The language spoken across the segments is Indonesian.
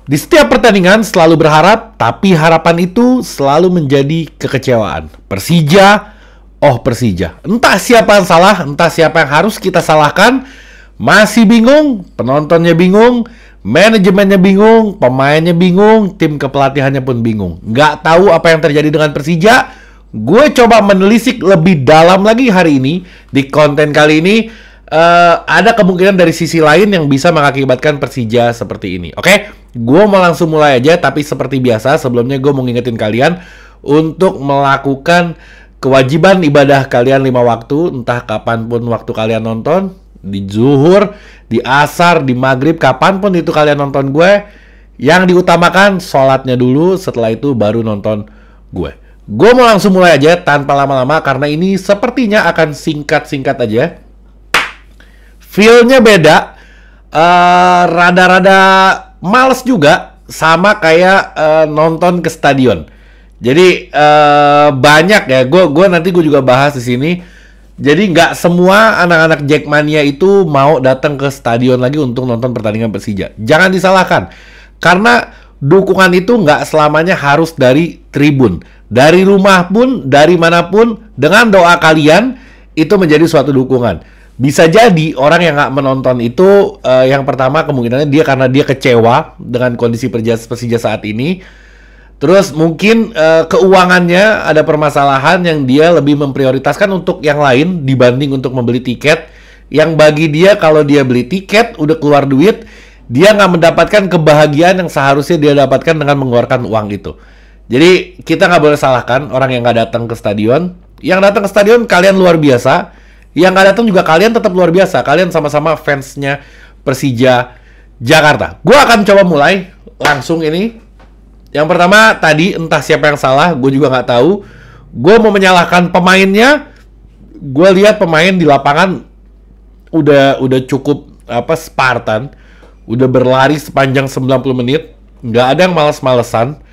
Di setiap pertandingan selalu berharap, tapi harapan itu selalu menjadi kekecewaan. Persija, oh Persija. Entah siapa yang salah, entah siapa yang harus kita salahkan. Masih bingung, penontonnya bingung, manajemennya bingung, pemainnya bingung, tim kepelatihannya pun bingung. Nggak tahu apa yang terjadi dengan Persija. Gue coba menelisik lebih dalam lagi hari ini. Di konten kali ini, ada kemungkinan dari sisi lain yang bisa mengakibatkan Persija seperti ini. Oke, gue mau langsung mulai aja. Tapi seperti biasa, sebelumnya gue mau ngingetin kalian untuk melakukan kewajiban ibadah kalian 5 waktu. Entah kapanpun waktu kalian nonton, di zuhur, di asar, di maghrib, kapanpun itu kalian nonton gue. Yang diutamakan sholatnya dulu, setelah itu baru nonton gue. Gue mau langsung mulai aja tanpa lama-lama, karena ini sepertinya akan singkat-singkat aja. Feel-nya beda, rada-rada males juga, sama kayak nonton ke stadion. Jadi banyak ya, gue nanti gue juga bahas di sini. Jadi nggak semua anak-anak Jackmania itu mau datang ke stadion lagi untuk nonton pertandingan Persija. Jangan disalahkan, karena dukungan itu nggak selamanya harus dari tribun. Dari rumah pun, dari manapun, dengan doa kalian itu menjadi suatu dukungan. Bisa jadi orang yang nggak menonton itu, yang pertama kemungkinannya dia karena dia kecewa dengan kondisi Persija saat ini. Terus mungkin keuangannya ada permasalahan yang dia lebih memprioritaskan untuk yang lain dibanding untuk membeli tiket. Yang bagi dia kalau dia beli tiket udah keluar duit, dia nggak mendapatkan kebahagiaan yang seharusnya dia dapatkan dengan mengeluarkan uang itu. Jadi kita nggak boleh salahkan orang yang nggak datang ke stadion. Yang datang ke stadion kalian luar biasa. Yang nggak datang juga kalian tetap luar biasa. Kalian sama-sama fansnya Persija Jakarta. Gue akan coba mulai langsung ini. Yang pertama tadi entah siapa yang salah, gue juga nggak tahu. Gue mau menyalahkan pemainnya. Gue lihat pemain di lapangan udah cukup Spartan. Udah berlari sepanjang 90 menit. Nggak ada yang males-malesan.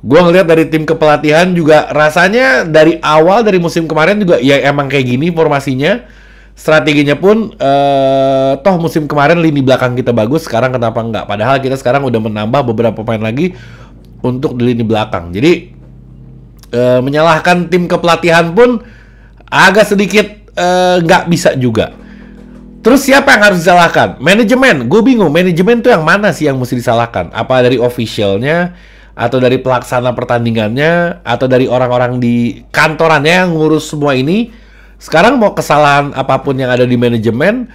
Gue ngeliat dari tim kepelatihan juga rasanya dari awal, dari musim kemarin juga ya emang kayak gini formasinya. Strateginya pun toh musim kemarin lini belakang kita bagus, sekarang kenapa enggak? Padahal kita sekarang udah menambah beberapa pemain lagi untuk di lini belakang. Jadi menyalahkan tim kepelatihan pun agak sedikit nggak bisa juga. Terus siapa yang harus disalahkan? Manajemen. Gue bingung, manajemen tuh yang mana sih yang mesti disalahkan? Apa dari officialnya, atau dari pelaksana pertandingannya, atau dari orang-orang di kantorannya yang ngurus semua ini? Sekarang mau kesalahan apapun yang ada di manajemen,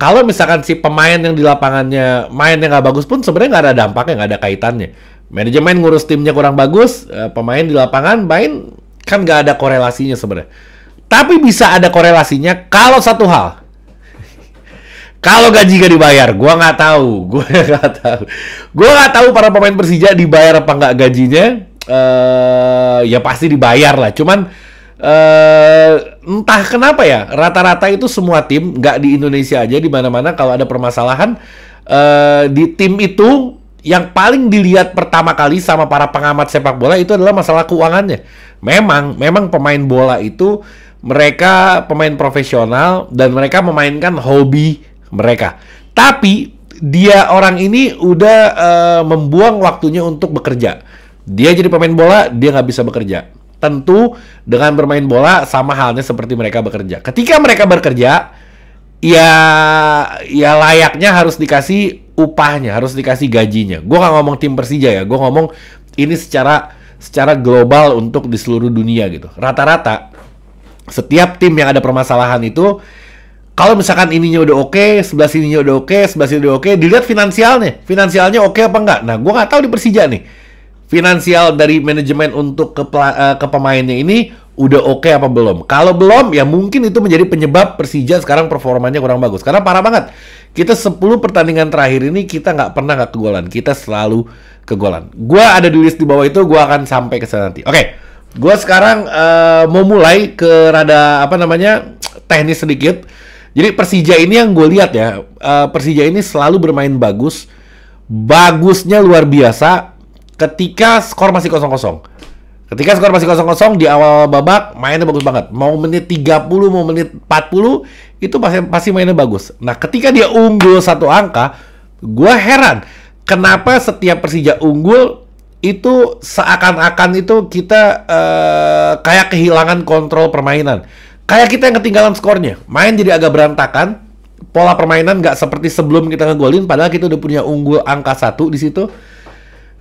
kalau misalkan si pemain yang di lapangannya mainnya nggak bagus pun sebenarnya nggak ada dampaknya, nggak ada kaitannya. Manajemen ngurus timnya kurang bagus, pemain di lapangan main kan nggak ada korelasinya sebenarnya. Tapi bisa ada korelasinya kalau satu hal. Kalau gaji gak dibayar, gue nggak tahu. Gue nggak tahu para pemain Persija dibayar apa nggak gajinya. Ya pasti dibayar lah. Cuman entah kenapa ya, rata-rata itu semua tim, nggak di Indonesia aja, di mana-mana kalau ada permasalahan di tim itu, yang paling dilihat pertama kali sama para pengamat sepak bola itu adalah masalah keuangannya. Memang pemain bola itu mereka pemain profesional dan mereka memainkan hobi mereka. Tapi dia orang ini udah membuang waktunya untuk bekerja. Dia jadi pemain bola, dia nggak bisa bekerja. Tentu dengan bermain bola sama halnya seperti mereka bekerja. Ketika mereka bekerja, ya layaknya harus dikasih upahnya, harus dikasih gajinya. Gue nggak ngomong tim Persija ya, gue ngomong ini secara global untuk di seluruh dunia gitu. Rata-rata setiap tim yang ada permasalahan itu, kalau misalkan ininya udah oke, sebelah sininya udah oke, sebelah sini udah oke, dilihat finansialnya oke apa enggak. Nah, gue nggak tahu di Persija nih, finansial dari manajemen untuk ke pemainnya ini udah oke apa belum. Kalau belum, ya mungkin itu menjadi penyebab Persija sekarang performanya kurang bagus. Karena parah banget, kita 10 pertandingan terakhir ini kita nggak pernah nggak kegolan, kita selalu kegolan. Gue ada di list di bawah itu, gue akan sampai ke sana nanti. Oke, gue sekarang mau mulai ke rada teknis sedikit. Jadi Persija ini yang gue lihat ya, Persija ini selalu bermain bagus. Bagusnya luar biasa ketika skor masih 0-0. Ketika skor masih 0-0 di awal babak, mainnya bagus banget. Mau menit 30, mau menit 40, itu pasti mainnya bagus. Nah, ketika dia unggul 1 angka, gue heran. kenapa setiap Persija unggul itu seakan-akan itu kita kayak kehilangan kontrol permainan. Kayak kita yang ketinggalan skornya. Main jadi agak berantakan. Pola permainan nggak seperti sebelum kita ngegolin. Padahal kita udah punya unggul angka 1 di situ.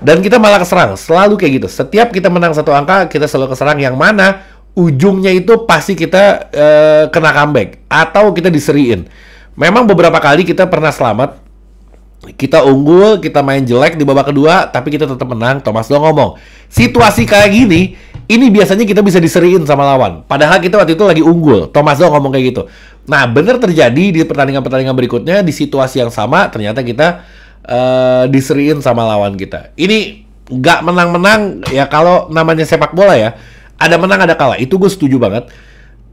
Dan kita malah keserang. Selalu kayak gitu. Setiap kita menang 1 angka, kita selalu keserang. Yang mana ujungnya itu pasti kita kena comeback. Atau kita diseriin. Memang beberapa kali kita pernah selamat. Kita unggul, kita main jelek di babak kedua, tapi kita tetap menang. Thomas Doll ngomong, situasi kayak gini, ini biasanya kita bisa diseriin sama lawan. Padahal kita waktu itu lagi unggul. Thomas Doll ngomong kayak gitu. Nah, benar terjadi di pertandingan-pertandingan berikutnya, di situasi yang sama, ternyata kita diseriin sama lawan kita. Ini nggak menang-menang, ya kalau namanya sepak bola ya, ada menang, ada kalah. Itu gue setuju banget.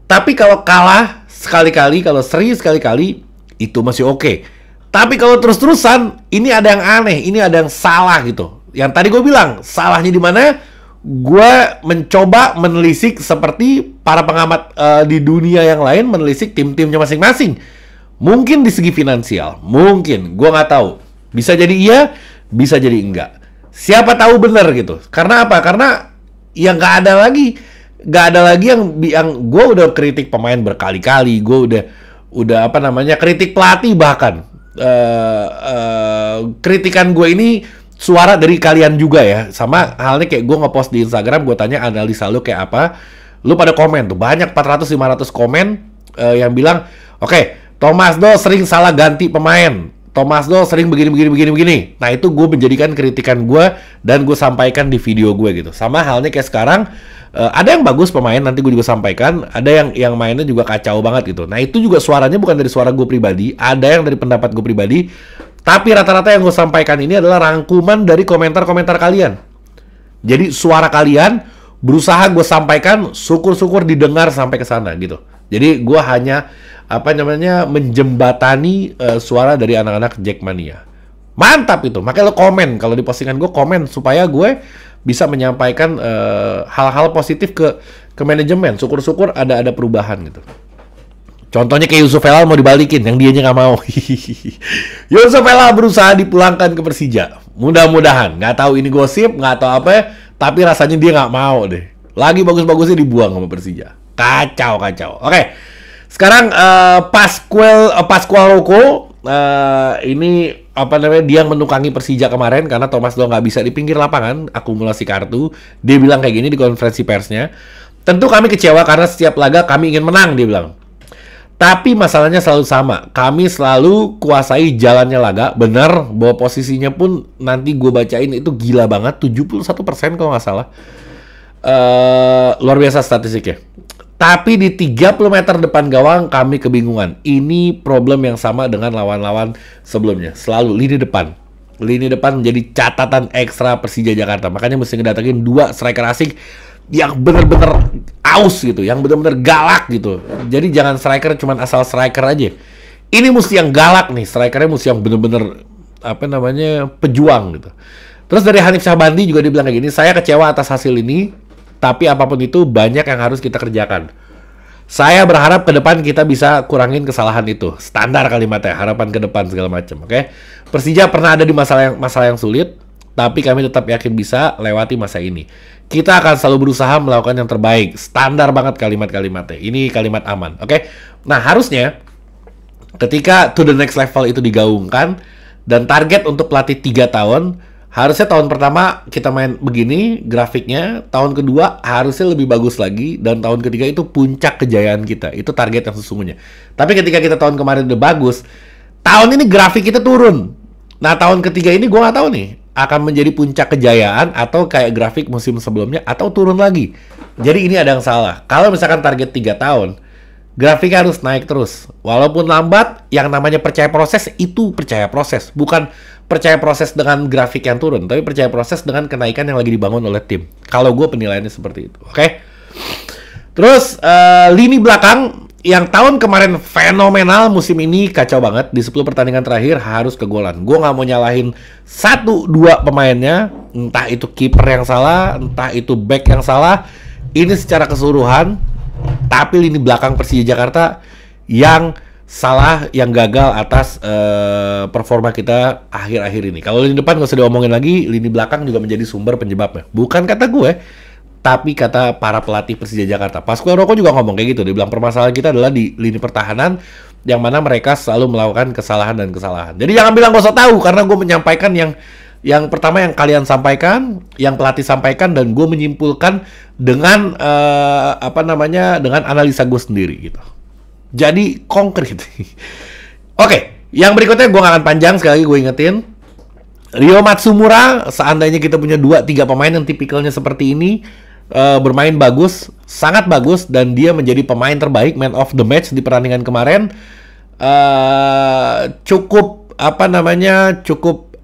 Tapi kalau kalah sekali-kali, kalau seri sekali-kali, itu masih oke. Tapi kalau terus-terusan, ini ada yang aneh, ini ada yang salah gitu. Yang tadi gue bilang, salahnya di mana? Gue mencoba menelisik seperti para pengamat di dunia yang lain menelisik tim-timnya masing-masing. Mungkin di segi finansial, mungkin, gue nggak tahu. Bisa jadi iya, bisa jadi enggak. Siapa tahu benar gitu. Karena apa? Karena ya nggak ada lagi yang gue udah kritik pemain berkali-kali, gue udah apa namanya kritik pelatih bahkan. Kritikan gue ini suara dari kalian juga ya. Sama halnya kayak gue ngepost di Instagram, gue tanya analisa lu kayak apa. Lu pada komen tuh, banyak 400-500 komen yang bilang, oke, Thomas Doll sering salah ganti pemain, Thomas Doll sering begini. Nah itu gue menjadikan kritikan gue dan gue sampaikan di video gue gitu. Sama halnya kayak sekarang, ada yang bagus pemain, nanti gue juga sampaikan. Ada yang mainnya juga kacau banget gitu. Nah itu juga suaranya bukan dari suara gue pribadi, ada yang dari pendapat gue pribadi. Tapi rata-rata yang gue sampaikan ini adalah rangkuman dari komentar-komentar kalian. Jadi suara kalian berusaha gue sampaikan, syukur-syukur didengar sampai ke sana gitu. Jadi gue hanya menjembatani suara dari anak-anak Jackmania. Mantap itu. Makanya lo komen kalau di postingan gue, komen supaya gue bisa menyampaikan hal-hal positif ke manajemen. Syukur-syukur ada perubahan gitu. Contohnya kayak Yusuf Helal mau dibalikin, yang dianya nggak mau. Yusuf Helal berusaha dipulangkan ke Persija. Mudah-mudahan. Nggak tahu ini gosip, nggak tahu apa, tapi rasanya dia nggak mau deh. Lagi bagus-bagusnya dibuang sama Persija. Kacau. Oke. Sekarang Pascual Rocco, ini apa namanya, dia yang menukangi Persija kemarin karena Thomas Doll nggak bisa di pinggir lapangan, akumulasi kartu. Dia bilang kayak gini di konferensi persnya. Tentu kami kecewa karena setiap laga kami ingin menang, dia bilang. Tapi masalahnya selalu sama. Kami selalu kuasai jalannya laga. Bener, bahwa posisinya pun nanti gue bacain itu gila banget. 71% kalau nggak salah. Luar biasa statistiknya. Tapi di 30 meter depan gawang kami kebingungan. Ini problem yang sama dengan lawan-lawan sebelumnya. Selalu lini depan. Lini depan menjadi catatan ekstra Persija Jakarta. Makanya mesti ngedatengin 2 striker asing yang bener-bener aus gitu, yang bener-bener galak gitu. Jadi jangan striker cuman asal striker aja. Ini mesti yang galak nih, strikernya mesti yang bener-bener apa namanya, pejuang gitu. Terus dari Hanif Syahbandi juga dibilang kayak gini, saya kecewa atas hasil ini, tapi apapun itu banyak yang harus kita kerjakan. Saya berharap ke depan kita bisa kurangin kesalahan itu. Standar kalimatnya, harapan ke depan segala macam, oke? Persija pernah ada di masalah yang sulit, tapi kami tetap yakin bisa lewati masa ini. Kita akan selalu berusaha melakukan yang terbaik. Standar banget kalimat-kalimatnya. Ini kalimat aman, oke? Nah, harusnya ketika to the next level itu digaungkan dan target untuk pelatih 3 tahun, harusnya tahun pertama kita main begini grafiknya, tahun kedua harusnya lebih bagus lagi, dan tahun ketiga itu puncak kejayaan kita. Itu target yang sesungguhnya. Tapi ketika kita tahun kemarin udah bagus, tahun ini grafik kita turun. Nah, tahun ketiga ini gue nggak tahu nih, akan menjadi puncak kejayaan atau kayak grafik musim sebelumnya atau turun lagi. Jadi ini ada yang salah. Kalau misalkan target 3 tahun, grafiknya harus naik terus. Walaupun lambat, yang namanya percaya proses itu percaya proses. Bukan percaya proses dengan grafik yang turun, tapi percaya proses dengan kenaikan yang lagi dibangun oleh tim. Kalau gue penilaiannya seperti itu, oke? Terus lini belakang yang tahun kemarin fenomenal, musim ini kacau banget. Di 10 pertandingan terakhir harus kegolan. Gue nggak mau nyalahin 1-2 pemainnya, entah itu kiper yang salah, entah itu back yang salah. Ini secara keseluruhan, tapi lini belakang Persija Jakarta yang Salah yang gagal atas performa kita akhir-akhir ini. Kalau lini depan nggak usah diomongin lagi, lini belakang juga menjadi sumber penyebabnya. Bukan kata gue, tapi kata para pelatih Persija Jakarta. Pascual Rocco juga ngomong kayak gitu. Dia bilang permasalahan kita adalah di lini pertahanan, yang mana mereka selalu melakukan kesalahan dan kesalahan. Jadi jangan bilang gak usah tahu, karena gue menyampaikan yang pertama yang kalian sampaikan, yang pelatih sampaikan, dan gue menyimpulkan dengan dengan analisa gue sendiri gitu. Jadi konkret. Oke, yang berikutnya gue gak akan panjang, sekali lagi gue ingetin. Ryo Matsumura, seandainya kita punya 2-3 pemain yang tipikalnya seperti ini, bermain bagus, sangat bagus, dan dia menjadi pemain terbaik, man of the match di pertandingan kemarin. Cukup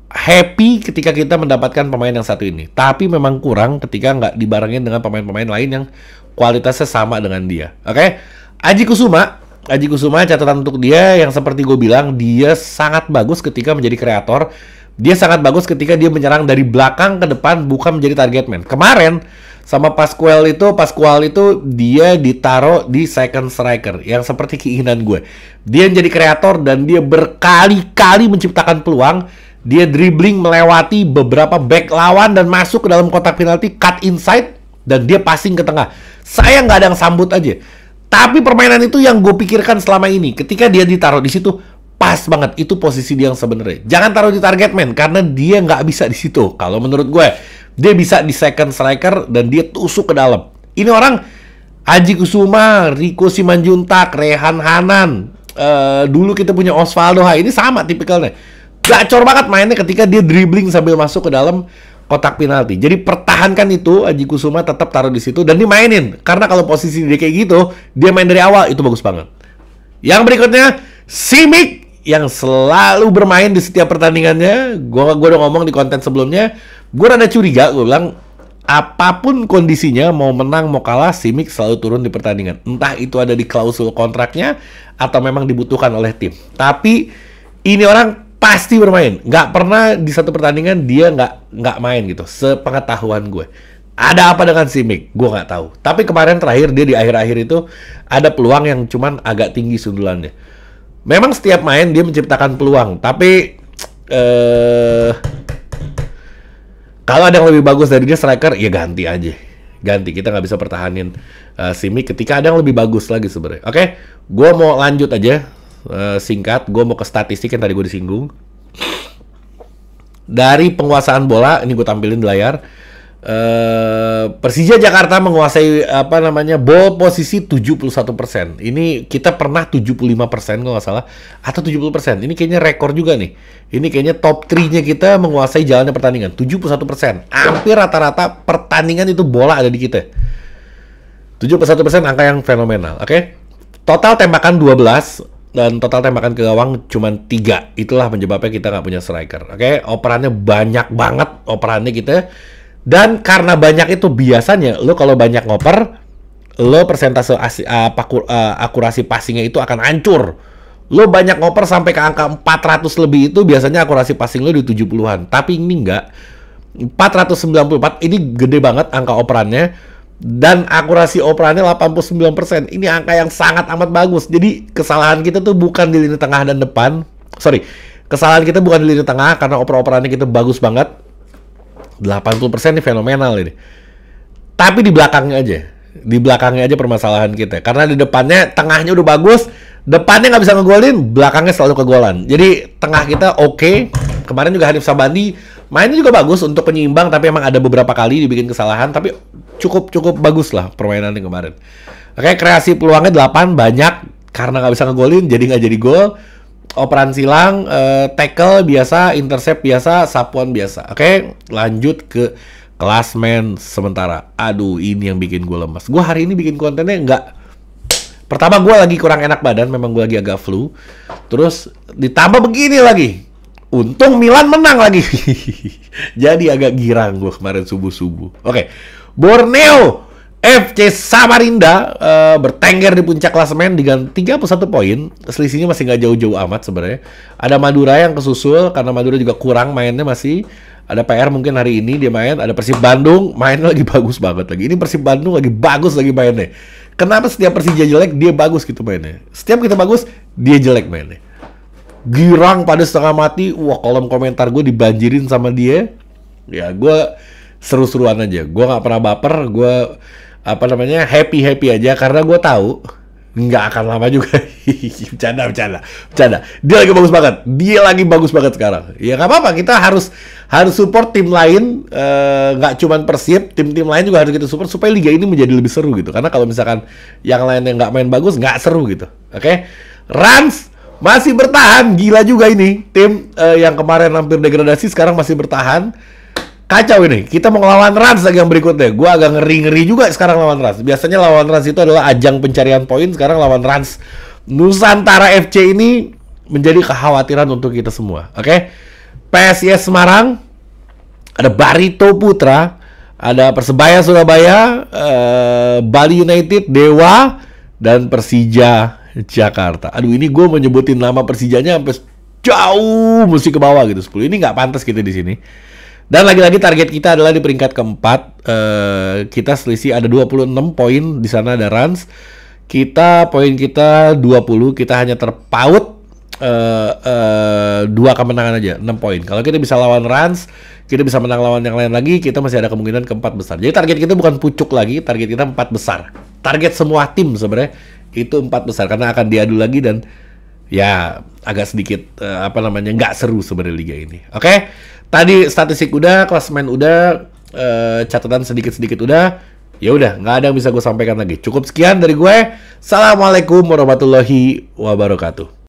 happy ketika kita mendapatkan pemain yang satu ini. Tapi memang kurang ketika nggak dibarengin dengan pemain-pemain lain yang kualitasnya sama dengan dia. Oke? Aji Kusuma, catatan untuk dia yang seperti gue bilang, dia sangat bagus ketika menjadi kreator. Dia sangat bagus ketika dia menyerang dari belakang ke depan, bukan menjadi target man. Kemarin sama Pascual itu dia ditaruh di second striker, yang seperti keinginan gue. Dia menjadi kreator dan dia berkali-kali menciptakan peluang. Dia dribbling melewati beberapa back lawan dan masuk ke dalam kotak penalti, cut inside, dan dia passing ke tengah. Saya nggak ada yang sambut aja. Tapi permainan itu yang gue pikirkan selama ini. Ketika dia ditaruh di situ, pas banget. Itu posisi dia yang sebenarnya. Jangan taruh di target man, karena dia nggak bisa di situ. Kalau menurut gue, dia bisa di second striker dan dia tusuk ke dalam. Ini orang Aji Kusuma, Riko Simanjuntak, Rehan Hanan. Dulu kita punya Osvaldo Ha. Ini sama tipikalnya. Gacor banget mainnya ketika dia dribbling sambil masuk ke dalam kotak penalti. Jadi pertahankan itu, Aji Kusuma tetap taruh di situ dan dimainin. Karena kalau posisi dia kayak gitu, dia main dari awal, itu bagus banget. Yang berikutnya, Simic yang selalu bermain di setiap pertandingannya. Gue udah ngomong di konten sebelumnya, gue rada curiga, gue bilang apapun kondisinya, mau menang mau kalah, Simic selalu turun di pertandingan. Entah itu ada di klausul kontraknya atau memang dibutuhkan oleh tim. Tapi ini orang pasti bermain. Nggak pernah di satu pertandingan dia nggak main gitu, sepengetahuan gue. Ada apa dengan Simic? Gue nggak tahu. Tapi kemarin terakhir dia di akhir-akhir itu ada peluang yang cuman agak tinggi sundulannya. Memang setiap main dia menciptakan peluang, tapi kalau ada yang lebih bagus dari dia striker, ya ganti aja. Ganti, kita nggak bisa pertahanin Simic ketika ada yang lebih bagus lagi sebenarnya. Oke, gue mau lanjut aja. Singkat, gue mau ke statistik yang tadi gue disinggung. Dari penguasaan bola, ini gue tampilin di layar. Persija Jakarta menguasai ball posisi 71%. Ini kita pernah 75% kalau nggak salah, atau 70%. Ini kayaknya rekor juga nih. Ini kayaknya top 3-nya kita menguasai jalannya pertandingan, 71%. Hampir rata-rata pertandingan itu bola ada di kita. 71% angka yang fenomenal. Oke? Total tembakan 12 dan total tembakan ke gawang cuma 3. Itulah penyebabnya kita nggak punya striker. Oke? Operannya banyak banget, operannya kita. Dan karena banyak itu, biasanya lo kalau banyak ngoper, lo persentase akurasi passingnya itu akan hancur. Lo banyak ngoper sampai ke angka 400 lebih, itu biasanya akurasi passing lo di 70-an. Tapi ini enggak. 494, ini gede banget angka operannya. Dan akurasi operannya 89%. Ini angka yang sangat amat bagus. Jadi kesalahan kita tuh bukan di lini tengah dan depan. Kesalahan kita bukan di lini tengah, karena operannya kita bagus banget. 80% ini fenomenal ini. Tapi di belakangnya aja. Di belakangnya aja permasalahan kita. Karena di depannya, tengahnya udah bagus, depannya nggak bisa ngegolin, belakangnya selalu kegolan. Jadi tengah kita oke. Kemarin juga Hanif Sabandi mainnya juga bagus untuk penyeimbang, tapi emang ada beberapa kali dibikin kesalahan, tapi cukup bagus lah permainannya kemarin. Oke, kreasi peluangnya 8, banyak, karena nggak bisa ngegolin, jadi nggak jadi gol. Operan silang, tackle biasa, intercept biasa, sapuan biasa. Oke, lanjut ke klasmen sementara. Aduh, ini yang bikin gue lemas. Gue hari ini bikin kontennya nggak... Pertama, gue lagi kurang enak badan, memang gue lagi agak flu. Terus ditambah begini lagi. Untung Milan menang lagi. Jadi agak girang gue kemarin subuh-subuh. Oke. Borneo FC Samarinda bertengger di puncak klasemen dengan 31 poin. Selisihnya masih nggak jauh-jauh amat sebenarnya. Ada Madura yang kesusul karena Madura juga kurang mainnya masih. Ada PR mungkin hari ini dia main. Ada Persib Bandung mainnya lagi bagus banget lagi. Ini Persib Bandung lagi bagus lagi mainnya. Kenapa setiap Persija jelek, dia bagus gitu mainnya. Setiap kita bagus, dia jelek mainnya. Girang pada setengah mati, wah kolom komentar gue dibanjirin sama dia. Ya gue seru-seruan aja. Gue nggak pernah baper, gue happy aja karena gue tahu nggak akan lama juga. Bercanda. Dia lagi bagus banget sekarang. Ya nggak apa-apa, kita harus support tim lain, nggak cuman Persib, tim-tim lain juga harus kita support supaya liga ini menjadi lebih seru gitu. Karena kalau misalkan yang lain yang nggak main bagus, nggak seru gitu. Oke? Rans masih bertahan, gila juga ini tim yang kemarin hampir degradasi sekarang masih bertahan. Kacau ini, kita mau ngelawan Rans lagi yang berikutnya. Gue agak ngeri juga sekarang lawan Rans. Biasanya lawan Rans itu adalah ajang pencarian poin. Sekarang lawan Rans Nusantara FC ini menjadi kekhawatiran untuk kita semua. Oke? PSIS Semarang, ada Barito Putra, ada Persebaya Surabaya, Bali United, Dewa, dan Persija Jakarta. Aduh, ini gue menyebutin nama Persijanya sampai jauh mesti ke bawah gitu. 10. Ini nggak pantas kita di sini. Dan lagi-lagi target kita adalah di peringkat keempat. Kita selisih ada 26 poin. Di sana ada Rans. Poin kita 20. Kita hanya terpaut 2 kemenangan aja, 6 poin. Kalau kita bisa lawan Rans, kita bisa menang lawan yang lain lagi, kita masih ada kemungkinan keempat besar. Jadi target kita bukan pucuk lagi, target kita 4 besar. Target semua tim sebenarnya itu 4 besar karena akan diadu lagi dan ya agak sedikit nggak seru sebenarnya liga ini. Oke? Tadi statistik udah, klasemen udah, catatan sedikit-sedikit udah. Ya udah, nggak ada yang bisa gue sampaikan lagi. Cukup sekian dari gue. Assalamualaikum warahmatullahi wabarakatuh.